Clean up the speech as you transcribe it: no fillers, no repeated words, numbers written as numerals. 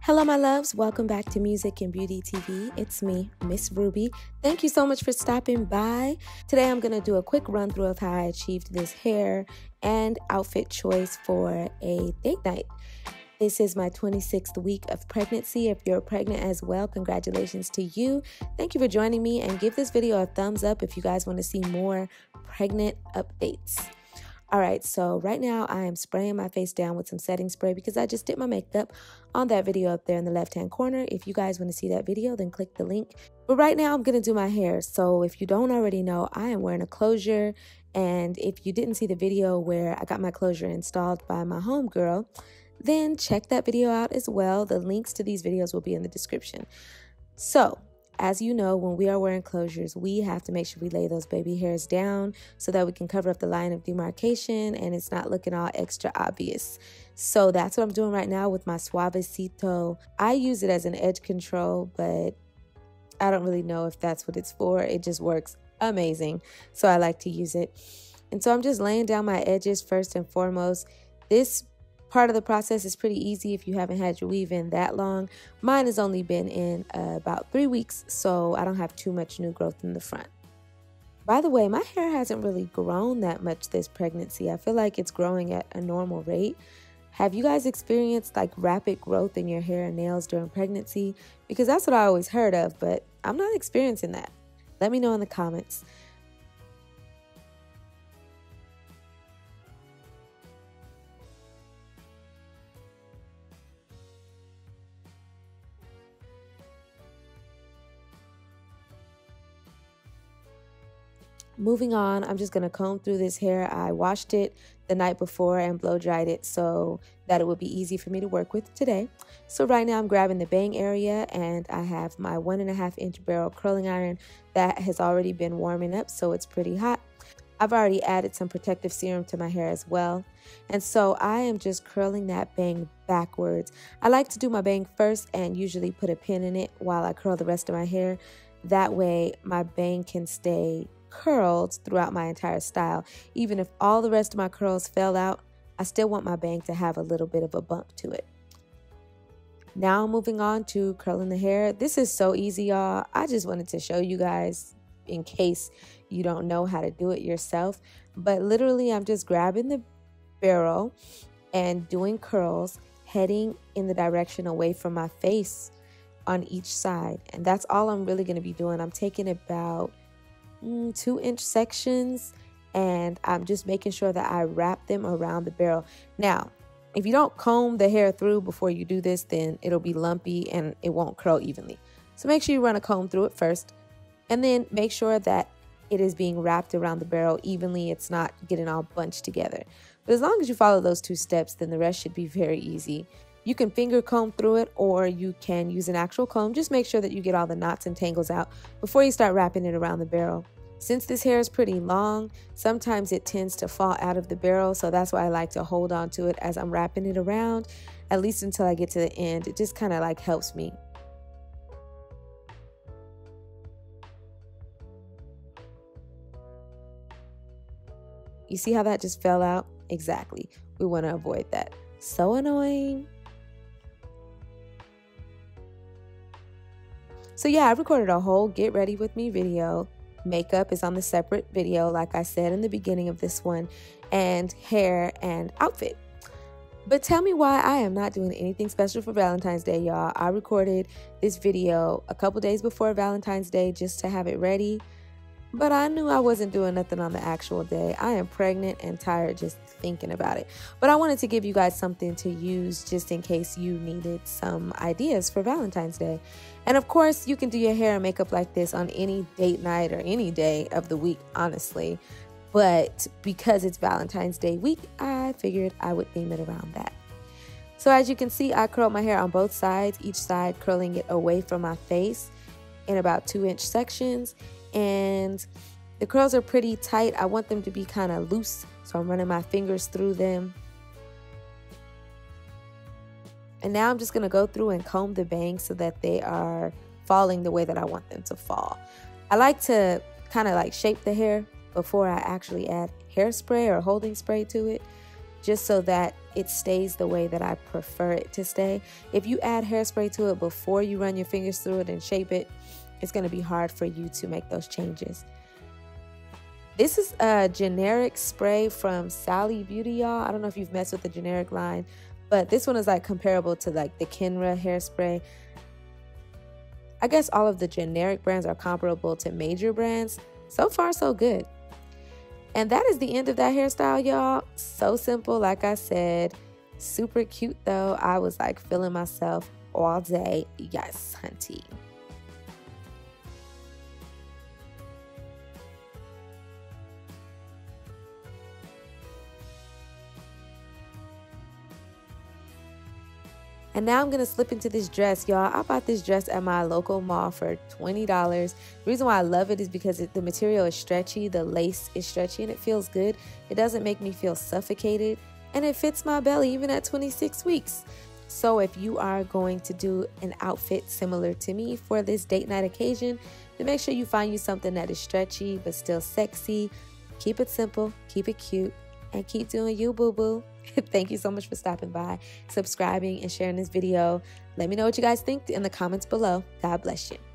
Hello, my loves. Welcome back to Music and Beauty TV. It's me, Miss Ruby. Thank you so much for stopping by. Today, I'm going to do a quick run through of how I achieved this hair and outfit choice for a date night. This is my 26th week of pregnancy. If you're pregnant as well, congratulations to you. Thank you for joining me, and give this video a thumbs up if you guys want to see more pregnant updates. All right, so right now I am spraying my face down with some setting spray because I just did my makeup on that video up there in the left-hand corner. If you guys want to see that video, then click the link. But right now I'm going to do my hair. So if you don't already know, I am wearing a closure. And if you didn't see the video where I got my closure installed by my homegirl, then check that video out as well. The links to these videos will be in the description. So, as you know, when we are wearing closures, we have to make sure we lay those baby hairs down so that we can cover up the line of demarcation and it's not looking all extra obvious. So that's what I'm doing right now with my Suavecito. I use it as an edge control, but I don't really know if that's what it's for. It just works amazing, so I like to use it. And so I'm just laying down my edges first and foremost. This part of the process is pretty easy if you haven't had your weave in that long. Mine has only been in about 3 weeks, so I don't have too much new growth in the front. By the way, my hair hasn't really grown that much this pregnancy. I feel like it's growing at a normal rate. Have you guys experienced like rapid growth in your hair and nails during pregnancy? Because that's what I always heard of, but I'm not experiencing that. Let me know in the comments. Moving on, I'm just going to comb through this hair. I washed it the night before and blow dried it so that it would be easy for me to work with today. So right now I'm grabbing the bang area and I have my 1.5 inch barrel curling iron that has already been warming up, so it's pretty hot. I've already added some protective serum to my hair as well. And so I am just curling that bang backwards. I like to do my bang first and usually put a pin in it while I curl the rest of my hair. That way my bang can stay curled throughout my entire style. Even if all the rest of my curls fell out, I still want my bang to have a little bit of a bump to it. Now moving on to curling the hair. This is so easy, y'all. I just wanted to show you guys in case you don't know how to do it yourself. But literally I'm just grabbing the barrel and doing curls heading in the direction away from my face on each side. And that's all I'm really going to be doing. I'm taking about 2-inch sections and I'm just making sure that I wrap them around the barrel. Now, if you don't comb the hair through before you do this, then it'll be lumpy and it won't curl evenly. So make sure you run a comb through it first and then make sure that it is being wrapped around the barrel evenly. It's not getting all bunched together. But as long as you follow those 2 steps, then the rest should be very easy. You can finger comb through it or you can use an actual comb. Just make sure that you get all the knots and tangles out before you start wrapping it around the barrel. Since this hair is pretty long, sometimes it tends to fall out of the barrel, so that's why I like to hold on to it as I'm wrapping it around, at least until I get to the end. It just kind of like helps me. You see how that just fell out? Exactly. We want to avoid that. So annoying. So yeah, I recorded a whole get ready with me video. Makeup is on the separate video, like I said in the beginning of this one, and hair and outfit. But tell me why I am not doing anything special for Valentine's Day, y'all. I recorded this video a couple days before Valentine's Day just to have it ready, but I knew I wasn't doing nothing on the actual day. I am pregnant and tired just thinking about it. But I wanted to give you guys something to use just in case you needed some ideas for Valentine's Day. And of course, you can do your hair and makeup like this on any date night or any day of the week, honestly. But because it's Valentine's Day week, I figured I would theme it around that. So as you can see, I curled my hair on both sides, each side curling it away from my face in about 2-inch sections. And the curls are pretty tight. I want them to be kind of loose, so I'm running my fingers through them. And now I'm just going to go through and comb the bangs so that they are falling the way that I want them to fall. I like to kind of like shape the hair before I actually add hairspray or holding spray to it. just so that it stays the way that I prefer it to stay. If you add hairspray to it before you run your fingers through it and shape it, it's going to be hard for you to make those changes. This is a generic spray from Sally Beauty, y'all. I don't know if you've messed with the generic line, but this one is like comparable to like the Kenra hairspray. I guess all of the generic brands are comparable to major brands. So far, so good. And that is the end of that hairstyle, y'all. So simple, like I said. Super cute, though. I was like feeling myself all day. Yes, hunty. And now I'm going to slip into this dress, y'all. I bought this dress at my local mall for $20. The reason why I love it is because the material is stretchy, the lace is stretchy, and it feels good. It doesn't make me feel suffocated, and it fits my belly even at 26 weeks. So if you are going to do an outfit similar to me for this date night occasion, then make sure you find you something that is stretchy but still sexy. Keep it simple, keep it cute, and keep doing you, boo-boo. Thank you so much for stopping by, subscribing, and sharing this video. Let me know what you guys think in the comments below. God bless you.